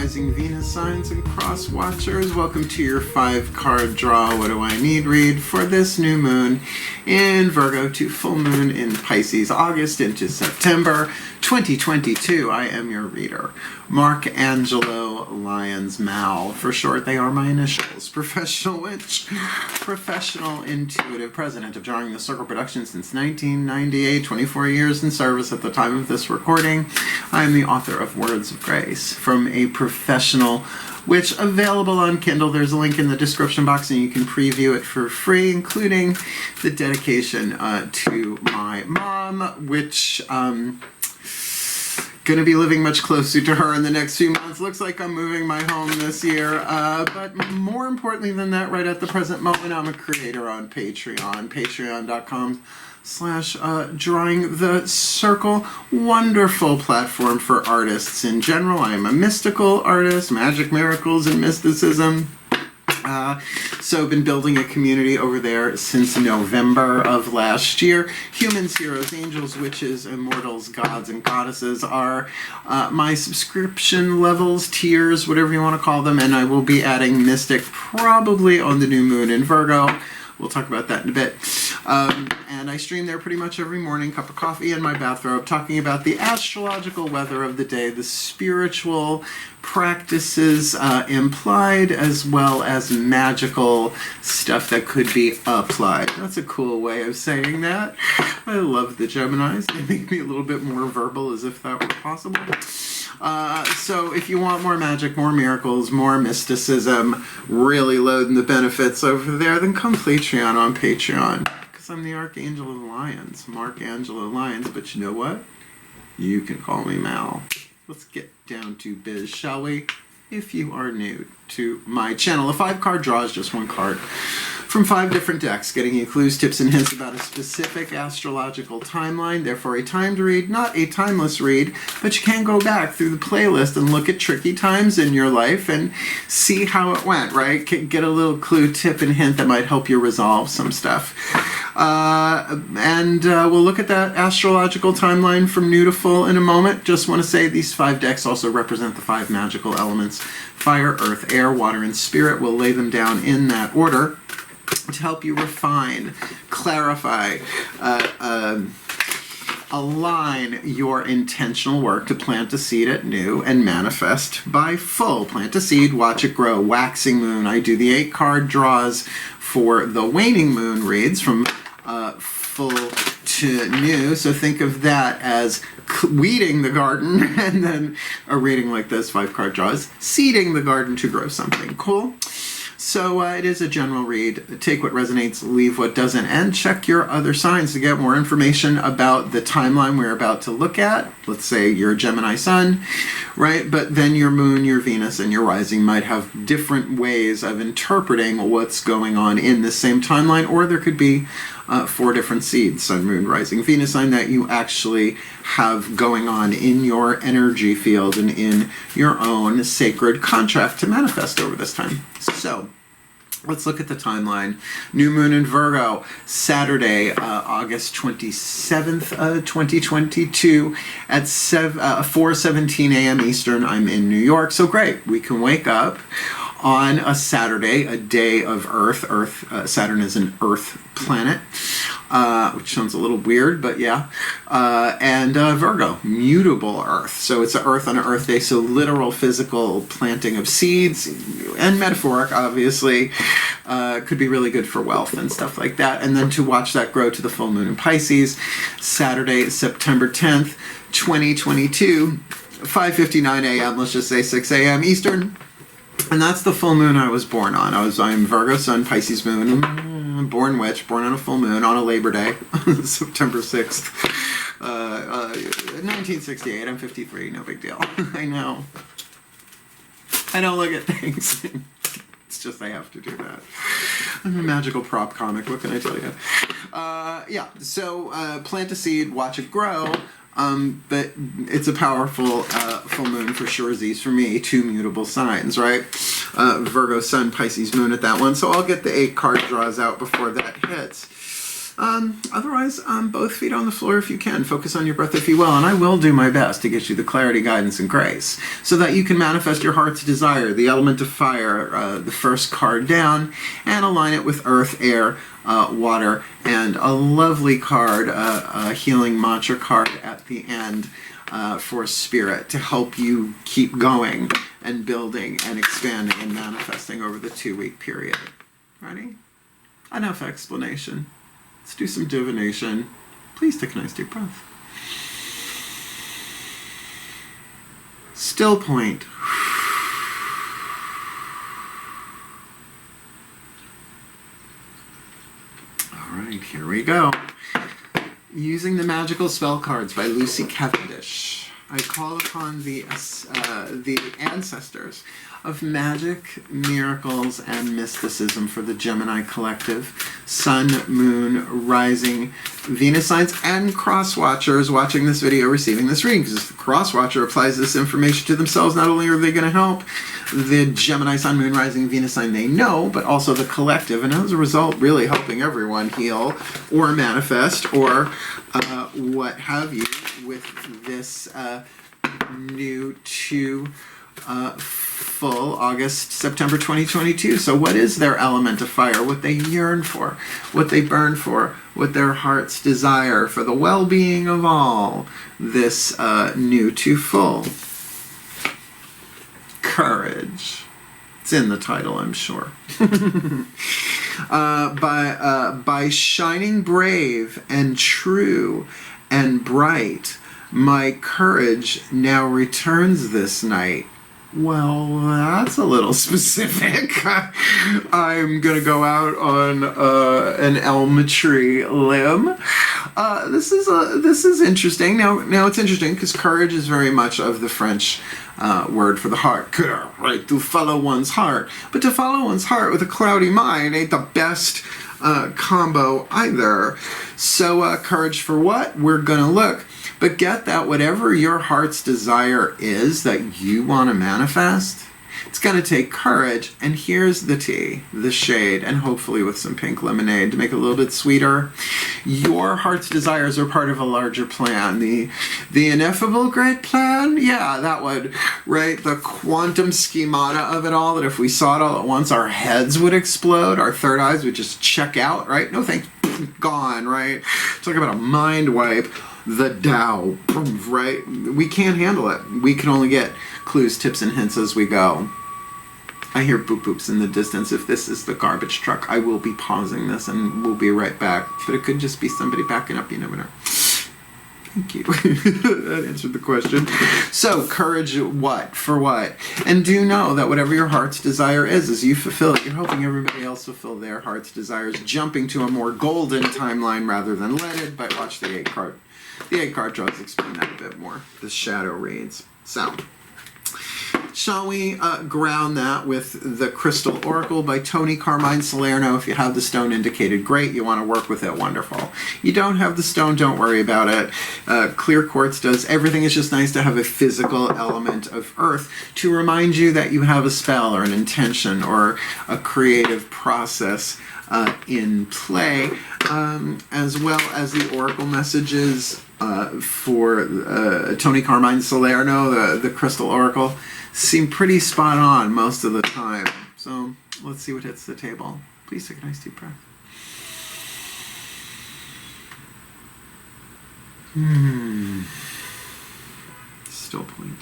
rising Venus signs and cross watchers. Welcome to your 5-card draw. What do I need read for this new moon in Virgo to full moon in Pisces, August into September 2022. I am your reader. Mark Angelo Lyons Mal. For short, they are my initials. Professional witch, professional intuitive, president of Drawing the Circle Productions since 1998, 24 years in service at the time of this recording. I am the author of Words of Grace, from a professional witch, available on Kindle. There's a link in the description box and you can preview it for free, including the dedication to my mom, which going to be living much closer to her in the next few months. Looks like I'm moving my home this year. But more importantly than that, right at the present moment, I'm a creator on Patreon. Patreon.com/Drawing the Circle. Wonderful platform for artists in general. I am a mystical artist, magic, miracles, and mysticism. So I've been building a community over there since November of last year. Humans, heroes, angels, witches, immortals, gods, and goddesses are my subscription levels, tiers, whatever you want to call them, and I will be adding Mystic probably on the new moon in Virgo. We'll talk about that in a bit. And I stream there pretty much every morning, cup of coffee in my bathrobe, talking about the astrological weather of the day, the spiritual practices implied, as well as magical stuff that could be applied. That's a cool way of saying that. I love the Geminis. They make me a little bit more verbal, as if that were possible. So if you want more magic, more miracles, more mysticism, really loading the benefits over there, then come Patreon on Patreon. Because I'm the Archangel of Lyons, Mark Angelo Lyons. But you know what? You can call me Mal. Let's get down to biz, shall we? If you are new to my channel, a 5-card draw is just one card from 5 different decks, getting you clues, tips, and hints about a specific astrological timeline. Therefore, a timed read, not a timeless read, but you can go back through the playlist and look at tricky times in your life and see how it went, right? Get a little clue, tip, and hint that might help you resolve some stuff. We'll look at that astrological timeline from new to full in a moment. Just want to say these 5 decks also represent the 5 magical elements: fire, earth, air, water, and spirit. We'll lay them down in that order to help you refine, clarify, align your intentional work to plant a seed at new and manifest by full. Plant a seed, watch it grow. Waxing moon. I do the 8-card draws for the waning moon reads from full to new. So think of that as weeding the garden, and then a reading like this, 5-card draws, seeding the garden to grow something. Cool? So it is a general read. Take what resonates, leave what doesn't, and check your other signs to get more information about the timeline we're about to look at. Let's say your Gemini Sun, right? But then your moon, your Venus, and your rising might have different ways of interpreting what's going on in the same timeline, or there could be 4 different seeds, Sun, Moon, Rising, Venus sign, that you actually have going on in your energy field and in your own sacred contract to manifest over this time. So let's look at the timeline. New moon in Virgo, Saturday, August 27th, 2022 at 4:17 a.m. Eastern. I'm in New York, so great. We can wake up on a Saturday, a day of Earth. Saturn is an Earth planet, which sounds a little weird, but yeah. And Virgo, mutable Earth. So it's an Earth on an Earth day, so literal physical planting of seeds, and metaphoric, obviously, could be really good for wealth and stuff like that. And then to watch that grow to the full moon in Pisces, Saturday, September 10th, 2022, 5:59 a.m., let's just say 6 a.m. Eastern. And that's the full moon I was born on. I'm Virgo Sun, Pisces moon, born witch, born on a full moon on a Labor Day, September 6th, 1968. I'm 53, no big deal. I know. I don't look at things. It's just I have to do that. I'm a magical prop comic, what can I tell you? Yeah, so plant a seed, watch it grow. But it's a powerful full moon for sure. Z's for me, 2 mutable signs, right? Virgo Sun, Pisces moon at that one. So I'll get the 8-card draws out before that hits. Otherwise, both feet on the floor if you can. Focus on your breath if you will, and I will do my best to get you the clarity, guidance, and grace so that you can manifest your heart's desire, the element of fire, the first card down, and align it with earth, air, water, and a lovely card, a healing mantra card at the end for spirit to help you keep going and building and expanding and manifesting over the 2-week period. Ready? Enough explanation. Let's do some divination. Please take a nice deep breath. Still point. All right, here we go. Using the Magical Spell Cards by Lucy Cavendish, I call upon the ancestors of magic, miracles, and mysticism for the Gemini collective, Sun, Moon, Rising, Venus signs, and cross-watchers watching this video receiving this reading, because if the cross-watcher applies this information to themselves, not only are they going to help the Gemini Sun, Moon, Rising, Venus sign they know, but also the collective, and as a result, really helping everyone heal or manifest or what have you with this new to full August, September 2022. So what is their element of fire? What they yearn for, what they burn for, what their hearts desire for the well-being of all this new to full. Courage. It's in the title, I'm sure. By shining brave and true and bright, my courage now returns this night. Well, that's a little specific. I'm going to go out on an elm tree limb. This is interesting. Now it's interesting because courage is very much of the French word for the heart. Cœur, right? To follow one's heart. But to follow one's heart with a cloudy mind ain't the best combo either. So courage for what? We're going to look. But get that whatever your heart's desire is that you want to manifest, it's going to take courage. And here's the tea, the shade, and hopefully with some pink lemonade to make it a little bit sweeter. Your heart's desires are part of a larger plan. The ineffable great plan? Yeah, that one, right? The quantum schemata of it all, that if we saw it all at once, our heads would explode, our third eyes would just check out, right? No thanks, gone, right? Talk about a mind wipe. The Tao, right? We can't handle it. We can only get clues, tips, and hints as we go. I hear boop boops in the distance. If this is the garbage truck, I will be pausing this and we'll be right back. But it could just be somebody backing up, you never know. Thank you. That answered the question. So, courage what? For what? And do know that whatever your heart's desire is, as you fulfill it, you're helping everybody else fulfill their heart's desires, jumping to a more golden timeline rather than leaded. But watch the 8 card. The 8 card draws explain that a bit more. The shadow reads. So, shall we ground that with the Crystal Oracle by Tony Carmine Salerno? If you have the stone indicated, great. You want to work with it, wonderful. You don't have the stone, don't worry about it. Clear quartz does everything. It's just nice to have a physical element of earth to remind you that you have a spell or an intention or a creative process in play, as well as the oracle messages for Tony Carmine Salerno, the Crystal Oracle, seem pretty spot on most of the time. So let's see what hits the table. Please take a nice deep breath. Still point.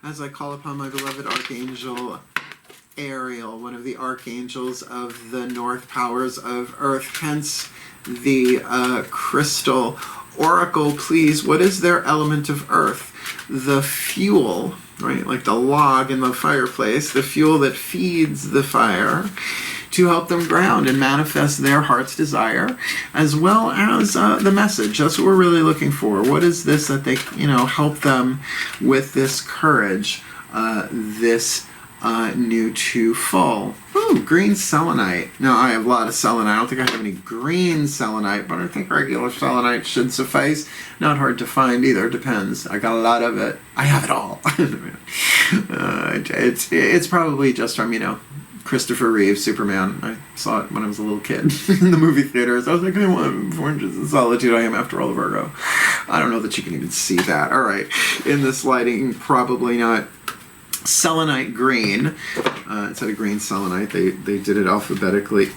As I call upon my beloved Archangel Ariel, one of the archangels of the North powers of Earth, hence the Crystal Oracle, please, what is their element of Earth? The fuel, right, like the log in the fireplace, the fuel that feeds the fire to help them ground and manifest their heart's desire, as well as the message. That's what we're really looking for. What is this that they, help them with this courage, this new to full. Ooh, green selenite. Now, I have a lot of selenite. I don't think I have any green selenite, but I think regular selenite should suffice. Not hard to find either. Depends. I got a lot of it. I have it all. It's probably just from, Christopher Reeve, Superman. I saw it when I was a little kid in the movie theaters. I was like, I want 4 Inches of Solitude. I am, after all, a Virgo. I don't know that you can even see that. All right. In this lighting, probably not. Selenite green. Instead of green selenite, they did it alphabetically.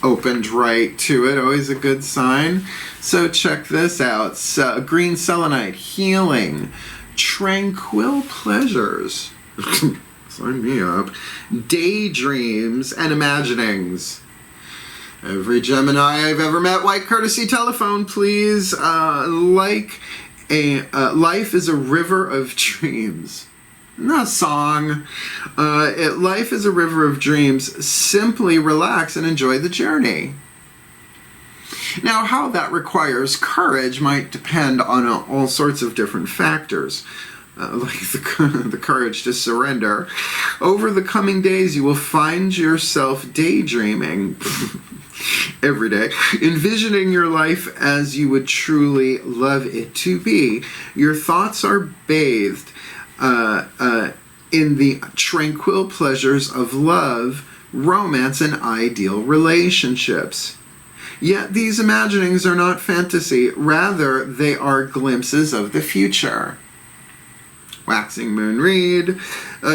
Opened right to it. Always a good sign. So check this out. Green selenite, healing, tranquil pleasures. Sign me up. Daydreams and imaginings. Every Gemini I've ever met, white courtesy telephone, please. Life is a river of dreams. Not a song. Life is a river of dreams. Simply relax and enjoy the journey. Now, how that requires courage might depend on all sorts of different factors. Like the courage to surrender. Over the coming days, you will find yourself daydreaming every day, envisioning your life as you would truly love it to be. Your thoughts are bathed in the tranquil pleasures of love, romance, and ideal relationships. Yet these imaginings are not fantasy, rather they are glimpses of the future. Waxing moon read,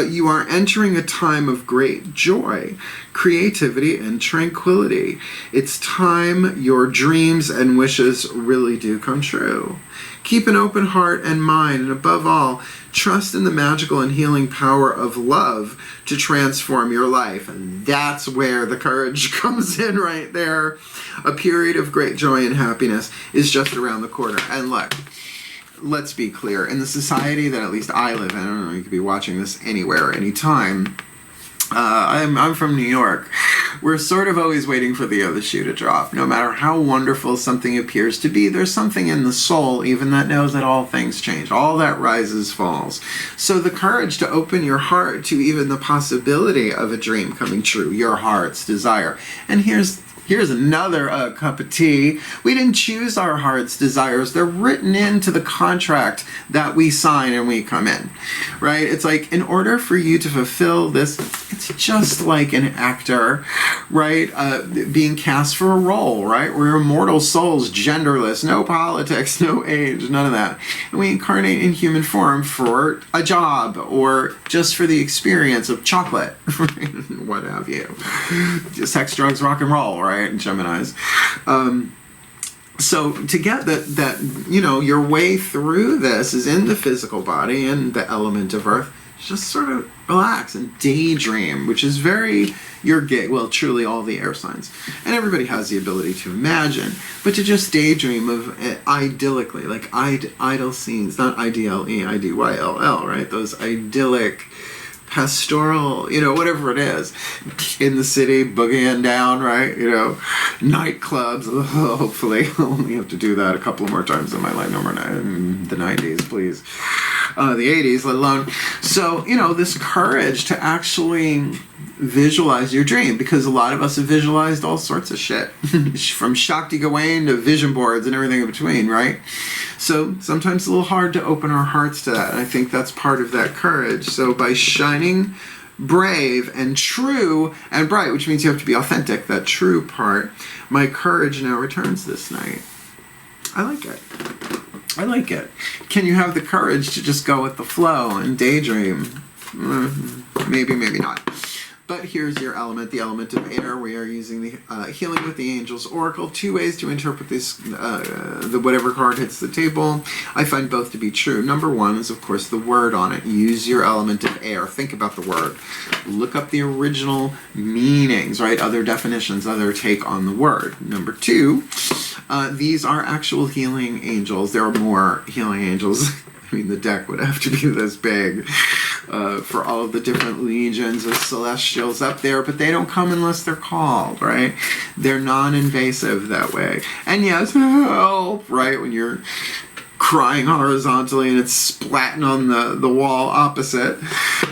you are entering a time of great joy, creativity, and tranquility. It's time your dreams and wishes really do come true. Keep an open heart and mind, and above all, trust in the magical and healing power of love to transform your life. And that's where the courage comes in right there. A period of great joy and happiness is just around the corner. And look, let's be clear. In the society that at least I live in, I don't know, you could be watching this anywhere, anytime. I'm from New York. We're sort of always waiting for the other shoe to drop. No matter how wonderful something appears to be, there's something in the soul even that knows that all things change. All that rises, falls. So the courage to open your heart to even the possibility of a dream coming true, your heart's desire. And here's another cup of tea. We didn't choose our heart's desires. They're written into the contract that we sign and we come in, right? It's like, in order for you to fulfill this, it's just like an actor, right? Being cast for a role, right? We're immortal souls, genderless, no politics, no age, none of that. And we incarnate in human form for a job or just for the experience of chocolate, what have you. Sex, drugs, rock and roll, right? Geminis. So to get that your way through this is in the physical body and the element of earth. Just sort of relax and daydream, which is very your gig. Well, truly all the air signs. And everybody has the ability to imagine, but to just daydream of idyllically, like idle scenes, not I-D-L-E, I-D-Y-L-L, right? Those idyllic, pastoral, whatever it is, in the city, boogieing down, right? Nightclubs. Hopefully, I'll only have to do that a couple more times in my life. No more the 90s, please. The 80s, let alone. So, this courage to actually visualize your dream, because a lot of us have visualized all sorts of shit, from Shakti Gawain to vision boards and everything in between, right? So sometimes it's a little hard to open our hearts to that, and I think that's part of that courage. So by shining brave and true and bright, which means you have to be authentic, that true part, my courage now returns this night. I like it. I like it. Can you have the courage to just go with the flow and daydream? Maybe, maybe not. But here's your element, the element of air. We are using the Healing with the Angels Oracle. 2 ways to interpret this, the whatever card hits the table. I find both to be true. Number 1 is, of course, the word on it. Use your element of air. Think about the word. Look up the original meanings, right? Other definitions, other take on the word. Number 2, these are actual healing angels. There are more healing angels. I mean, the deck would have to be this big for all of the different legions of celestials up there, but they don't come unless they're called, right? They're non-invasive that way. And yes, help, right? When you're crying horizontally and it's splatting on the wall opposite,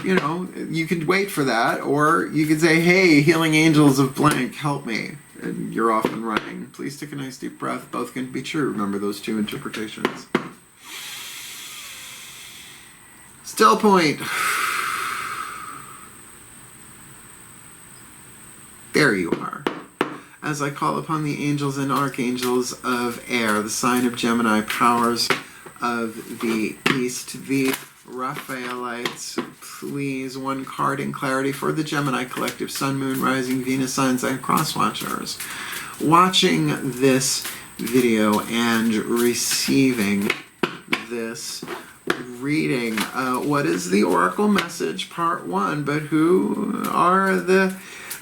you can wait for that, or you could say, hey, healing angels of blank, help me. And you're off and running. Please take a nice deep breath. Both can be true. Remember those 2 interpretations. Still point. There you are. As I call upon the angels and archangels of air, the sign of Gemini, powers of the East, the Raphaelites, please, one card in clarity for the Gemini collective, Sun, Moon, Rising, Venus signs, and cross watchers. Watching this video and receiving this reading. What is the Oracle message, part 1? But who are the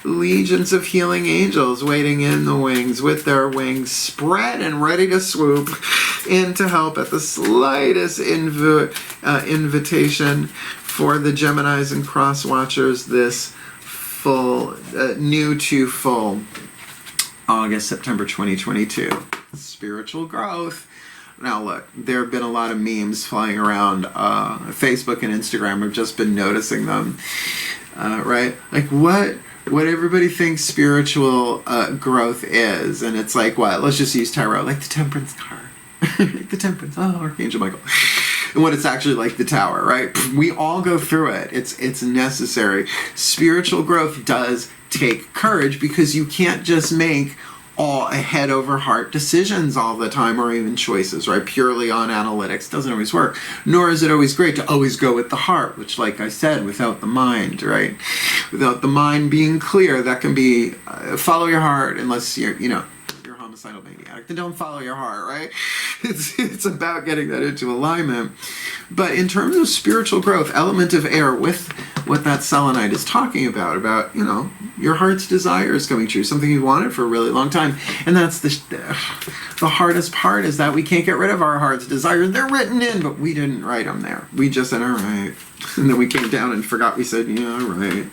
legions of healing angels waiting in the wings with their wings spread and ready to swoop in to help at the slightest invitation for the Geminis and cross watchers this full, new to full August, September 2022. Spiritual growth. Now look, there have been a lot of memes flying around Facebook and Instagram. I've just been noticing them, right? Like what everybody thinks spiritual growth is, and it's like what? Let's just use tarot, like the Temperance card, the Temperance. Oh, Archangel Michael. And what it's actually like the Tower, right? We all go through it. It's necessary. Spiritual growth does take courage because you can't just make all head over heart decisions all the time, or even choices, right? Purely on analytics doesn't always work. Nor is it always great to always go with the heart, which, like I said, without the mind, right? Without the mind being clear, that can be follow your heart, unless you're a homicidal maniac. Then don't follow your heart, right? It's about getting that into alignment. But in terms of spiritual growth, element of air, with what that selenite is talking about, your heart's desires coming true, something you wanted for a really long time. And that's the hardest part, is that we can't get rid of our heart's desires. They're written in, but we didn't write them there. We just said, all right. And then we came down and forgot we said, yeah, all right.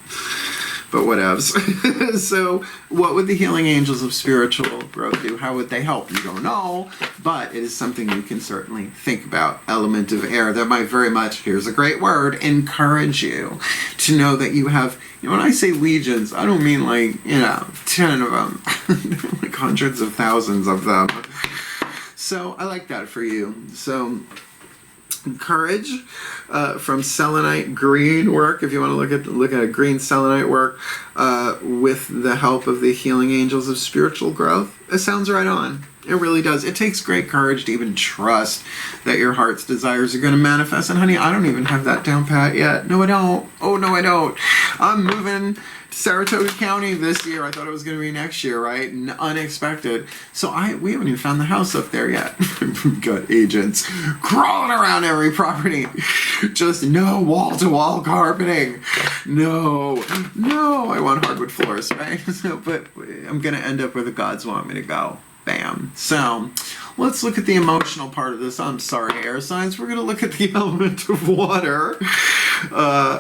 But whatevs. So what would the healing angels of spiritual growth do? How would they help? You don't know, but it is something you can certainly think about. Element of air that might very much, here's a great word, encourage you to know that you have, when I say legions, I don't mean like, 10 of them, like hundreds of thousands of them. So I like that for you. So courage from selenite green work, if you want to look at a green selenite work with the help of the healing angels of spiritual growth. It sounds right on. It really does. It takes great courage to even trust that your heart's desires are going to manifest. And honey, I don't even have that down pat yet. No, I don't. Oh, no, I don't. I'm moving to Saratoga County this year. I thought it was going to be next year, right? Unexpected. So we haven't even found the house up there yet. We've got agents crawling around every property. Just no wall-to-wall carpeting. No, I want hardwood floors, right? But I'm going to end up where the gods want me to go. Bam. So let's look at the emotional part of this. I'm sorry, air signs. We're going to look at the element of water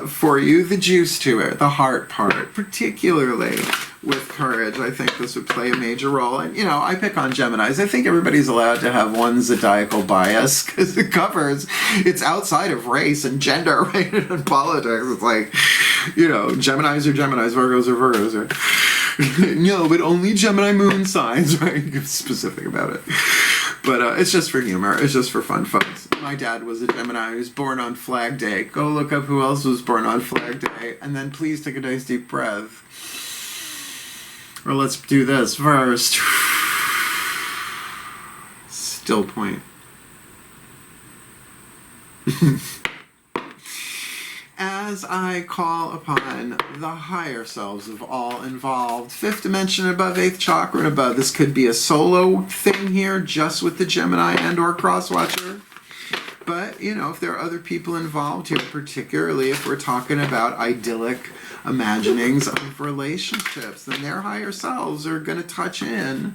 for you, the juice to it, the heart part, particularly with courage. I think this would play a major role. And, I pick on Geminis. I think everybody's allowed to have one zodiacal bias because it's outside of race and gender, right? And politics. It's like, Geminis are Geminis, Virgos are Virgos, right? No, but only Gemini moon signs, right? Get specific about it. But it's just for humor. It's just for fun, folks. My dad was a Gemini. He was born on Flag Day. Go look up who else was born on Flag Day. And then please take a nice deep breath. Or let's do this first. Still point. As I call upon the higher selves of all involved, 5th dimension above, 8th chakra and above. This could be a solo thing here, just with the Gemini and or crosswatcher. But, if there are other people involved here, particularly if we're talking about idyllic imaginings of relationships, then their higher selves are going to touch in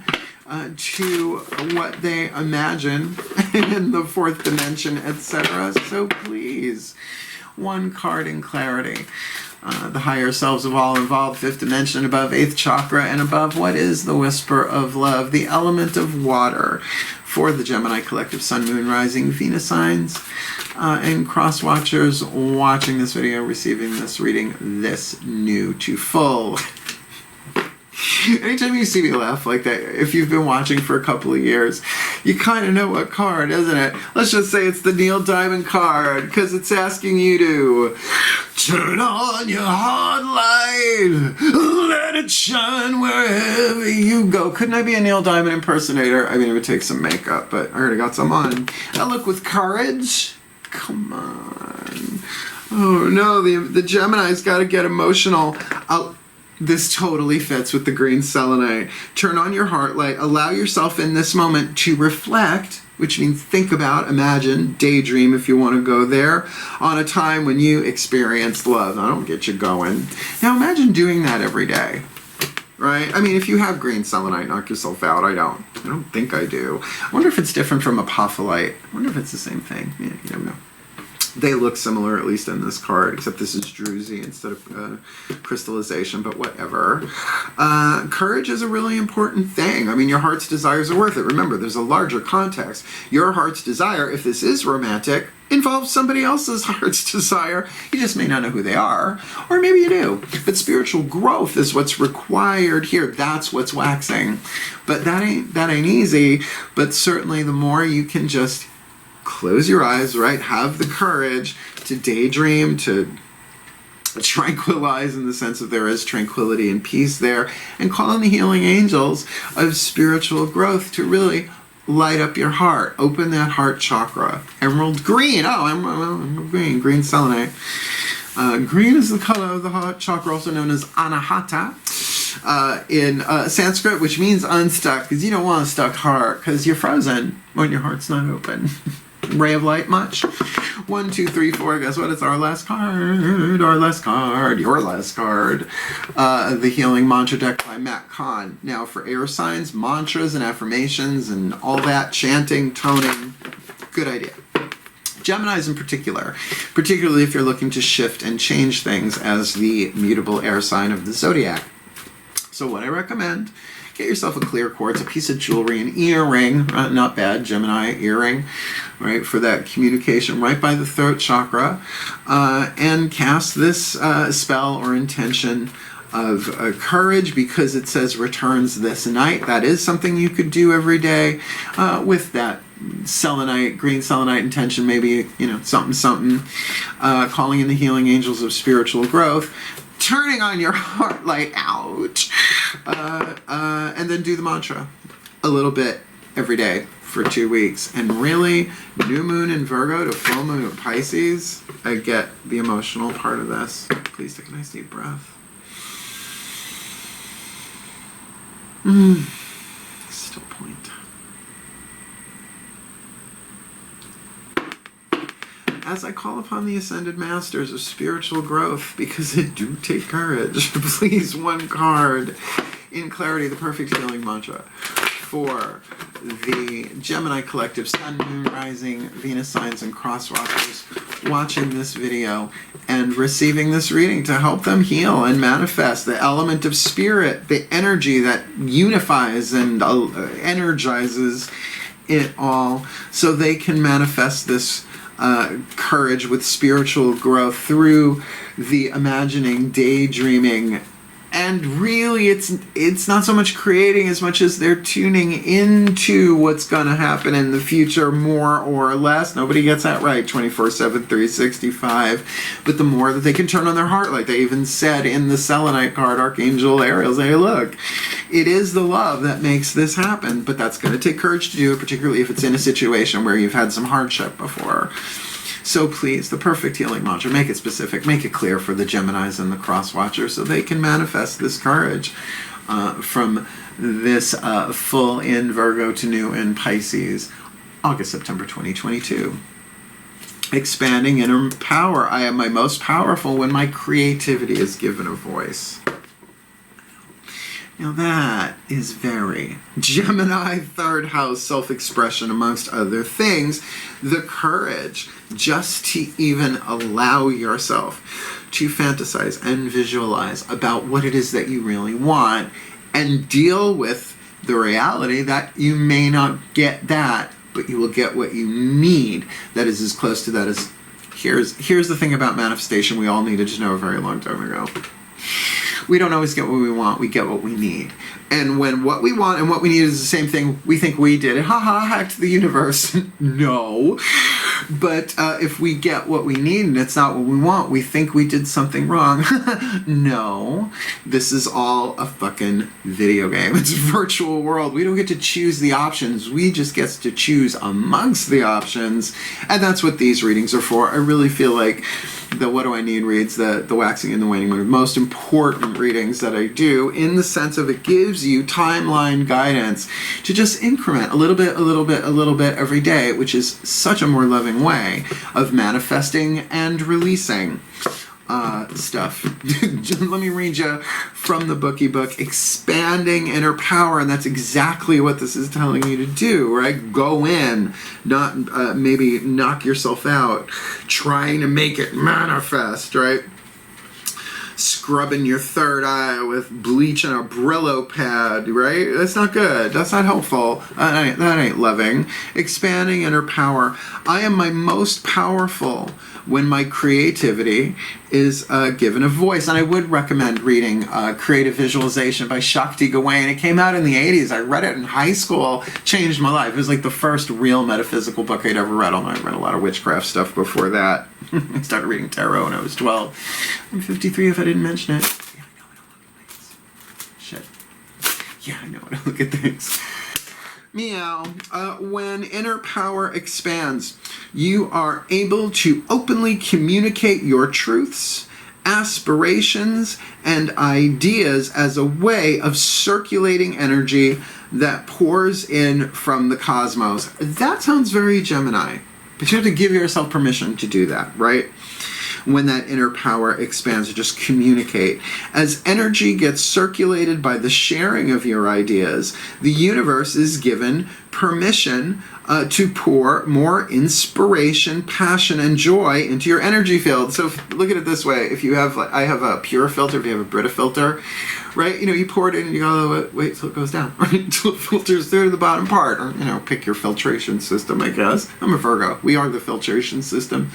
to what they imagine in the 4th dimension, etc. So please, one card in clarity. The higher selves of all involved, 5th dimension above, 8th chakra and above. What is the whisper of love? The element of water for the Gemini collective, Sun, Moon, Rising, Venus signs, and cross watchers watching this video, receiving this reading, this new to full. Anytime you see me laugh like that, if you've been watching for a couple of years, you kind of know what card, isn't it? Let's just say it's the Neil Diamond card, because it's asking you to Turn on your heart light, let it shine wherever you go. Couldn't I be a Neil Diamond impersonator? I mean, it would take some makeup, but I already got some on. I look with courage. Come on. Oh no, the Gemini's got to get emotional. This totally fits with the green selenite. Turn on your heart light. Allow yourself in this moment to reflect, which means think about, imagine, daydream if you want to go there, on a time when you experienced love. That'll get you going. Now imagine doing that every day, right? I mean, if you have green selenite, knock yourself out. I don't think I do. I wonder if it's different from apophyllite. I wonder if it's the same thing. Yeah, you never know. They look similar, at least in this card, except this is druzy instead of crystallization, but whatever. Courage is a really important thing. I mean, your heart's desires are worth it. Remember, there's a larger context. Your heart's desire, if this is romantic, involves somebody else's heart's desire. You just may not know who they are, or maybe you do. But spiritual growth is what's required here. That's what's waxing. But that ain't easy. But certainly the more you can just close your eyes, right? Have the courage to daydream, to tranquilize in the sense that there is tranquility and peace there, and call on the healing angels of spiritual growth to really light up your heart. Open that heart chakra. Emerald green. Oh, emerald green. Green selenite. Green is the color of the heart chakra, also known as anahata in Sanskrit, which means unstuck, because you don't want a stuck heart, because you're frozen when your heart's not open. Ray of light much? 1, 2, 3, 4. Guess what? It's our last card. Our last card. Your last card. The Healing Mantra Deck by Matt Kahn. Now, for air signs, mantras and affirmations and all that, chanting, toning, good idea. Geminis in particular, particularly if you're looking to shift and change things as the mutable air sign of the zodiac. So what I recommend, get yourself a clear quartz, a piece of jewelry, an earring, not bad, Gemini earring, right, for that communication right by the throat chakra, and cast this spell or intention of courage, because it says returns this night. That is something you could do every day with that selenite, green selenite intention, maybe, something, calling in the healing angels of spiritual growth, turning on your heart light, ouch, and then do the mantra a little bit every day for 2 weeks. And really, new moon in Virgo to full moon in Pisces, I get the emotional part of this. Please take a nice deep breath. Still point. As I call upon the Ascended Masters of spiritual growth, because it do take courage, please, one card in clarity, the perfect healing mantra for the Gemini collective, Sun, Moon, Rising, Venus signs, and crosswalkers watching this video and receiving this reading to help them heal and manifest the element of spirit, the energy that unifies and energizes it all, so they can manifest this courage with spiritual growth through the imagining, daydreaming, and really it's not so much creating as much as they're tuning into what's going to happen in the future, more or less. Nobody gets that right 24/7, 365, but the more that they can turn on their heart, like they even said in the selenite card, Archangel Ariel, say, hey, look, it is the love that makes this happen, but that's going to take courage to do it, particularly if it's in a situation where you've had some hardship before. So please, the perfect healing mantra, make it specific, make it clear for the Geminis and the cross watchers so they can manifest this courage from this full in Virgo to new in Pisces, August, September 2022. Expanding inner power. I am my most powerful when my creativity is given a voice. Now that is very Gemini, third house, self-expression, amongst other things. The courage just to even allow yourself to fantasize and visualize about what it is that you really want and deal with the reality that you may not get that, but you will get what you need that is as close to that as... Here's the thing about manifestation we all needed to know a very long time ago. We don't always get what we want, we get what we need. And when what we want and what we need is the same thing, we think we did it. Ha ha, hacked the universe. No. But if we get what we need and it's not what we want, we think we did something wrong. No, this is all a fucking video game. It's a virtual world. We don't get to choose the options. We just get to choose amongst the options. And that's what these readings are for. I really feel like the What Do I Need reads, the Waxing and the Waning Moon, are the most important readings that I do, in the sense of it gives you timeline guidance to just increment a little bit, a little bit, a little bit every day, which is such a more loving way of manifesting and releasing stuff. Let me read you from the bookie book, Expanding Inner Power, and that's exactly what this is telling you to do, right? Go in, not maybe knock yourself out, trying to make it manifest, right? Scrubbing your third eye with bleach and a Brillo pad, right? That's not good. That's not helpful. That ain't loving. Expanding inner power. I am my most powerful when my creativity is given a voice. And I would recommend reading Creative Visualization by Shakti Gawain. It came out in the 80s. I read it in high school. Changed my life. It was like the first real metaphysical book I'd ever read. Although I read a lot of witchcraft stuff before that. I started reading tarot when I was 12. I'm 53 if I didn't mention it. Yeah, I know I don't look at things. Shit. Yeah, I know I don't look at things. Meow. When inner power expands, you are able to openly communicate your truths, aspirations, and ideas as a way of circulating energy that pours in from the cosmos. That sounds very Gemini, but you have to give yourself permission to do that, right? When that inner power expands, just communicate. As energy gets circulated by the sharing of your ideas, the universe is given permission to pour more inspiration, passion, and joy into your energy field. So look at it this way. If you have, I have a pure filter, if you have a Brita filter, right? You know, you pour it in and you go, wait till it goes down, right? Until it filters through to the bottom part. Or, you know, pick your filtration system, I guess. I'm a Virgo. We are the filtration system.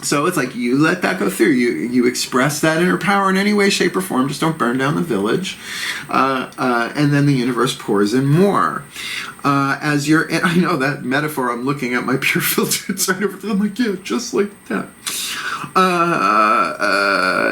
So it's like you let that go through. You express that inner power in any way, shape, or form. Just don't burn down the village. And then the universe pours in more. As you're, and I know that metaphor, I'm looking at my pure filter. It's right over there. I'm like, yeah, just like that.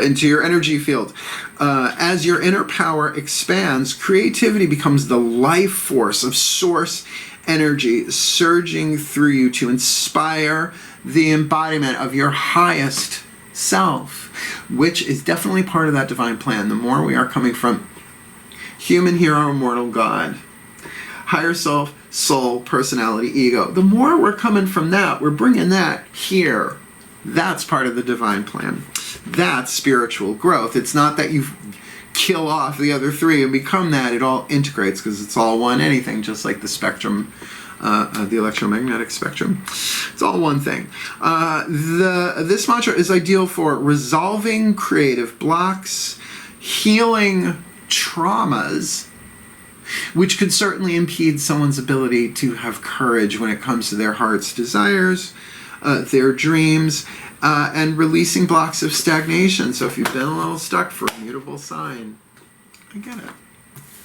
Into your energy field. As your inner power expands, creativity becomes the life force of source energy surging through you to inspire the embodiment of your highest self, which is definitely part of that divine plan. The more we are coming from human, hero, immortal, God, higher self, soul, personality, ego, the more we're coming from that, we're bringing that here. That's part of the divine plan. That's spiritual growth. It's not that you kill off the other three and become that. It all integrates because it's all one anything, just like the spectrum, the electromagnetic spectrum. It's all one thing. This mantra is ideal for resolving creative blocks, healing traumas, which could certainly impede someone's ability to have courage when it comes to their heart's desires, their dreams, and releasing blocks of stagnation. So if you've been a little stuck for a mutable sign, I get it.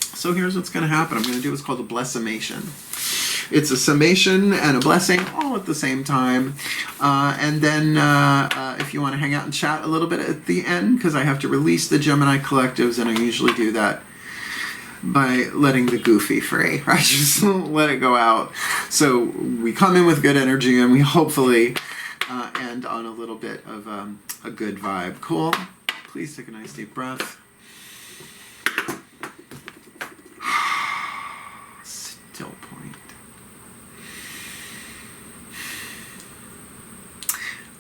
So here's what's going to happen. I'm going to do what's called a blessimation. It's a summation and a blessing all at the same time. And then if you want to hang out and chat a little bit at the end, because I have to release the Gemini collectives, and I usually do that by letting the goofy free. I just let it go out. So we come in with good energy, and we hopefully end on a little bit of a good vibe. Cool? Please take a nice deep breath. Still point.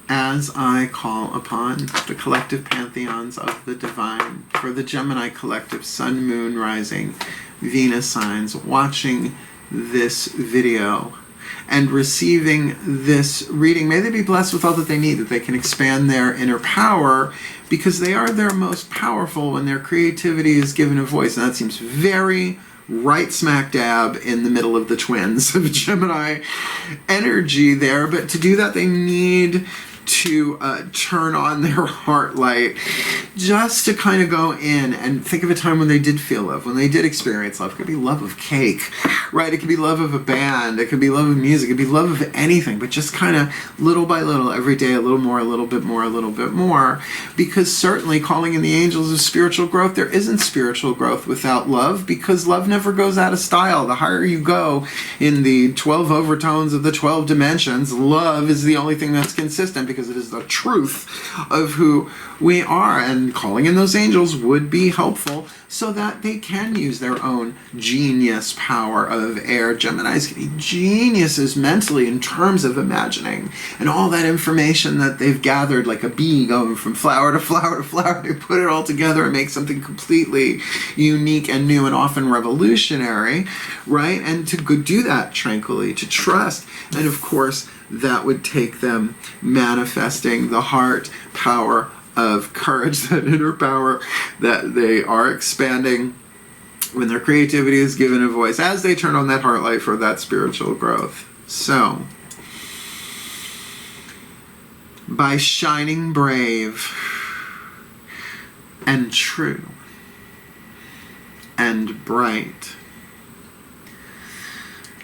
As I call upon the collective pantheons of the divine for the Gemini collective, Sun, Moon, Rising, Venus signs, watching this video and receiving this reading, may they be blessed with all that they need, that they can expand their inner power, because they are their most powerful when their creativity is given a voice. And that seems very right smack dab in the middle of the twins of Gemini energy there. But to do that, they need to turn on their heart light, just to kind of go in and think of a time when they did feel love, when they did experience love. It could be love of cake, right? It could be love of a band. It could be love of music. It could be love of anything, but just kind of little by little, every day, a little more, a little bit more, a little bit more. Because certainly calling in the angels of spiritual growth, there isn't spiritual growth without love, because love never goes out of style. The higher you go in the 12 overtones of the 12 dimensions, love is the only thing that's consistent, because it is the truth of who we are. And calling in those angels would be helpful so that they can use their own genius power of air. Geminis can be geniuses mentally in terms of imagining and all that information that they've gathered, like a bee going from flower to flower to flower. They put it all together and make something completely unique and new and often revolutionary, right? And to do that tranquilly, to trust. And of course, that would take them manifesting the heart power of courage, that inner power that they are expanding when their creativity is given a voice as they turn on that heart light for that spiritual growth. So, by shining brave and true and bright,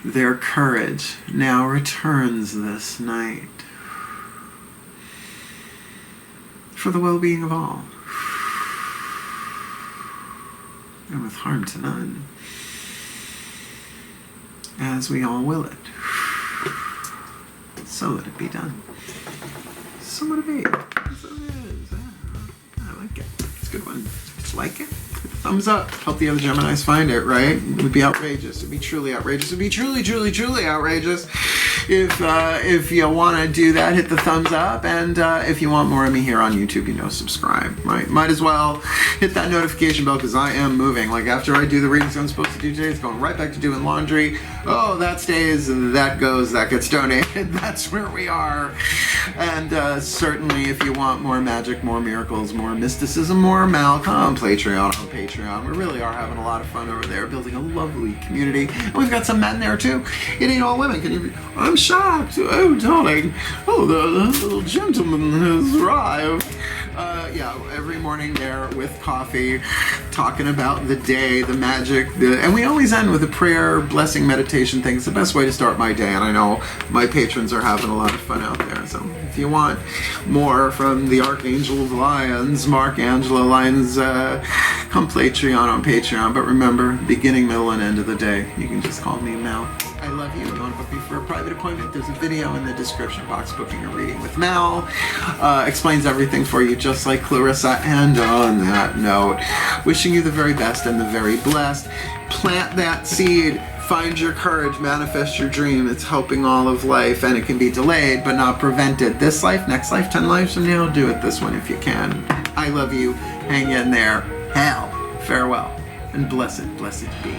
their courage now returns this night for the well-being of all, and with harm to none, as we all will it. So let it be done. So let it be. So it is. I like it. It's a good one. Did you like it? Thumbs up. Help the other Geminis find it, right? It would be outrageous. It would be truly outrageous. It would be truly, truly, truly outrageous if you want to do that. Hit the thumbs up. And if you want more of me here on YouTube, subscribe, right? Might as well hit that notification bell, because I am moving. Like, after I do the readings I'm supposed to do today, it's going right back to doing laundry. Oh, that stays, that goes, that gets donated. That's where we are. And certainly, if you want more magic, more miracles, more mysticism, more Malcolm, on Patreon. We really are having a lot of fun over there, building a lovely community. And we've got some men there too. It ain't all women. I'm shocked. Oh, darling. Oh, the little gentleman has arrived. Yeah, every morning there with coffee, talking about the day, the magic, and we always end with a prayer, blessing, meditation thing. It's the best way to start my day, and I know my patrons are having a lot of fun out there. So if you want more from the Archangel of Lyons, Mark Angelo Lyons, come Patreon on Patreon. But remember, beginning, middle, and end of the day, you can just call me Mal. I love you. You want to book me for a private appointment? There's a video in the description box, booking a reading with Mal. Explains everything for you, just like Clarissa. And on that note, wishing you the very best and the very blessed. Plant that seed. Find your courage. Manifest your dream. It's helping all of life, and it can be delayed but not prevented. This life, next life, 10 lives from now, do it this one if you can. I love you. Hang in there. Hell, farewell, and blessed be.